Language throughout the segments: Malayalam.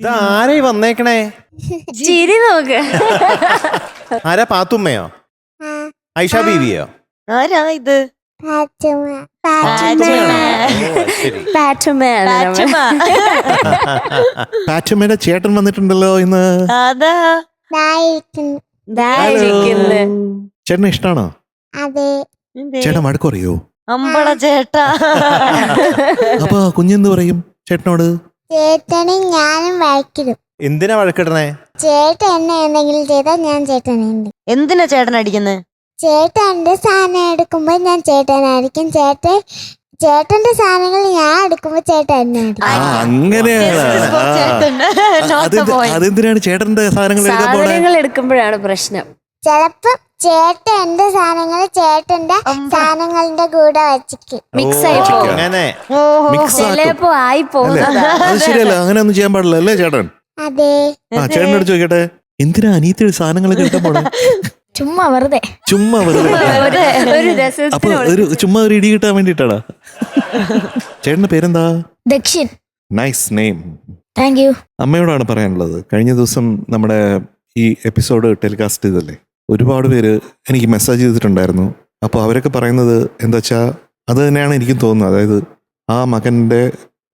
ഇതാരായി വന്നേക്കണേ? ചിരി നോക്ക്. ആരാ? പാത്തുമ്മയോ? ഐഷ ബീവിയോ? ആരാ ഇത്? പാറ്റുമ്മയുടെ ചേട്ടൻ വന്നിട്ടുണ്ടല്ലോ ഇന്ന്. അതാ ചേട്ടന് ഇഷ്ടാണോ? ചേട്ടൻ വഴക്കറിയോ? അമ്പള ചേട്ടാ. അപ്പൊ കുഞ്ഞെന്ത് പറയും ചേട്ടനോട്? ചേട്ടനും ഞാനും വഴക്കിടും. എന്തിനാ വഴക്കിടണേ? ചേട്ടൻ എന്നെ എന്തെങ്കിലും ചെയ്താൽ ഞാൻ ചേട്ടനുണ്ട്. എന്തിനാ ചേട്ടൻ അടിക്കുന്നത്? ചേട്ടന്റെ സാധനം എടുക്കുമ്പോ ഞാൻ ചേട്ടനായിരിക്കും, ചേട്ടന്റെ സാധനങ്ങൾ ഞാൻ എടുക്കുമ്പോ ചേട്ടൻ എന്നെ അടിക്കും. അങ്ങനെയാണ്. അതെന്തിനാണ് ചേട്ടന്റെ സാധനങ്ങൾ എടുക്കുമ്പോഴാണ് പ്രശ്നം. ചെലപ്പോ ചേട്ടൻ എന്റെ സാധനങ്ങൾ ചേട്ടന്റെ സാധനങ്ങളുടെ കൂടെ വച്ചിക്കും. മിക്സ് ആയി പോകും. അങ്ങനെ ചിലപ്പോ ആയി പോകുന്നതാ. അത് ശരിയല്ല, അങ്ങനെ ഒന്നും ചെയ്യാൻ പാടില്ല അല്ലേ ചേട്ടൻ? അതെ. ചേട്ടനോട് ചോദിക്കട്ടെ, എന്തിനാ അനിയത്തിയുടെ സാധനങ്ങളൊക്കെ എടുക്കാൻ പോണേ? ചുമ്മാ വെറുതെ അപ്പൊ ചുമ്മാ ഒരു ഇടി കിട്ടാൻ വേണ്ടിട്ടാണ്. ചേട്ടന്റെ പേരെന്താ? Dakshin. Nice name. Thank you. അമ്മയോടാണ് പറയാനുള്ളത്. കഴിഞ്ഞ ദിവസം നമ്മുടെ ഈ എപ്പിസോഡ് ടെലികാസ്റ്റ് ചെയ്തല്ലേ, ഒരുപാട് പേര് എനിക്ക് മെസ്സേജ് ചെയ്തിട്ടുണ്ടായിരുന്നു. അപ്പോൾ അവരൊക്കെ പറയുന്നത് എന്താ വെച്ചാൽ അത് തന്നെയാണ് എനിക്കും തോന്നുന്നത്. അതായത് ആ മകൻ്റെ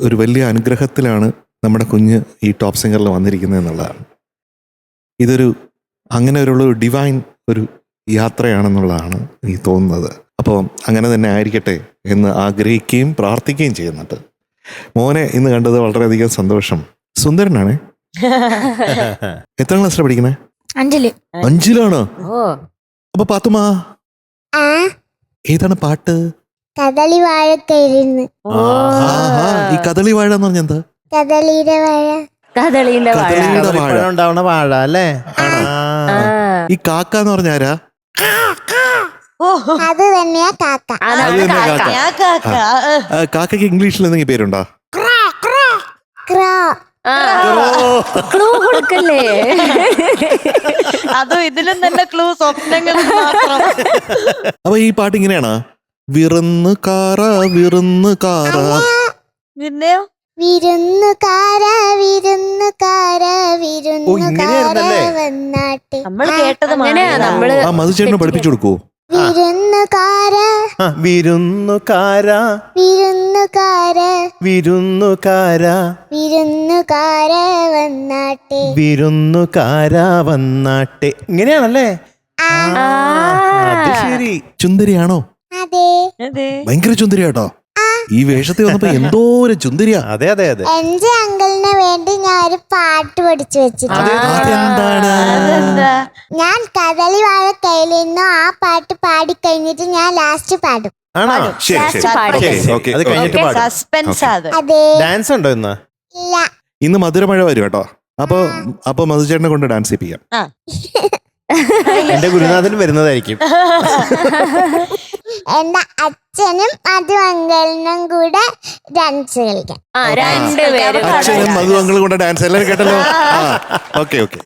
ഒരു വലിയ അനുഗ്രഹത്തിലാണ് നമ്മുടെ കുഞ്ഞ് ഈ ടോപ്പ് സിംഗറിൽ വന്നിരിക്കുന്നത് എന്നുള്ളതാണ്. ഇതൊരു അങ്ങനെ ഒരു ഡിവൈൻ ഒരു യാത്രയാണെന്നുള്ളതാണ് എനിക്ക് തോന്നുന്നത്. അപ്പോൾ അങ്ങനെ തന്നെ ആയിരിക്കട്ടെ എന്ന് ആഗ്രഹിക്കുകയും പ്രാർത്ഥിക്കുകയും ചെയ്യുന്നുണ്ട്. മോനെ ഇന്ന് കണ്ടത് വളരെയധികം സന്തോഷം. സുന്ദരനാണേ. എത്ര ക്ലാസ്സിലാണ് പഠിക്കണേ? 5-ലാണോ? അപ്പൊ പാത്തുമ്മ ഏതാണ് പാട്ട്? കദളി വാഴക്കയിലിരുന്ന്. ഈ കദളി വാഴ എന്ന് പറഞ്ഞ എന്താ? കദളിയുടെ വാഴ. കദളിയുടെ വാഴ ഉണ്ടാവണ വാഴ അല്ലേ? ഈ കാക്ക എന്ന് പറഞ്ഞ ആരാ? അത് തന്നെയാ കാക്ക. കാക്കയ്ക്ക് ഇംഗ്ലീഷിൽ എന്തെങ്കിലും പേരുണ്ടോ? ക്ലൂ കൊടുക്കല്ലേ? അതും ഇതിലും തന്നെ ക്ലൂ സ്വപ്നങ്ങൾ മാത്രം. അപ്പൊ ഈ പാട്ട് ഇങ്ങനെയാണോ? വിരുന്നുകാര വിരുന്നുകാര. പിന്നെയോ? വിരുന്നുകാര വിരുന്നുകാര വിരുന്നുകാര വന്നാട്ടെ. നമ്മൾ കേട്ടത് ആ മധുചേട്ടനെ പഠിപ്പിച്ചു കൊടുക്കുവോ? വിരുന്നുകാര വിരുന്നുകാര വിരുന്നുകാര വിരുന്നുകാര വിരുന്നുകാര വന്നാട്ടെ വിരുന്നുകാര വന്നാട്ടെ. ഇങ്ങനെയാണല്ലേ? അത് ശരി. ചുന്ദരിയാണോ? അതെ. ഭയങ്കര ചുന്ദരിയാട്ടോ. ഈ വേഷത്തിൽ വന്നപ്പോ എന്തോരം ചുന്ദരിയാ. അതെ അതെ അതെ. എന്റെ അങ്കിളിന് വേണ്ടി ഞാൻ ഒരു പാട്ട് പഠിച്ചു വെച്ചിട്ടുണ്ട്. അതെന്താണ്? ഞാൻ കദളി വാഴ കയ്യിലിരുന്നു ആ പാട്ട് പാടിക്കഴിഞ്ഞിട്ട് ഞാൻ ലാസ്റ്റ് പാടും. ആണോ? അത് കഴിഞ്ഞിട്ട് പാടും. അതെ. ഡാൻസ് ഉണ്ടോ ഇന്ന്? ഇല്ല. ഇന്ന് മധുരമഴ വരും കേട്ടോ. അപ്പൊ മധുചേട്ടനെ കൊണ്ട് ഡാൻസ് ചെയ്യിപ്പിക്കാം. എന്റെ ഗുരുനാഥൻ വരുന്നതായിരിക്കും. എന്റെ അച്ഛനും മധു അങ്കിളിനും കൂടെ ഡാൻസ് കളിക്കാം. അച്ഛനും മധു അങ്കിളും കൂടെ ഡാൻസ് എല്ലാവരും കേട്ടല്ലോ. ഓക്കെ.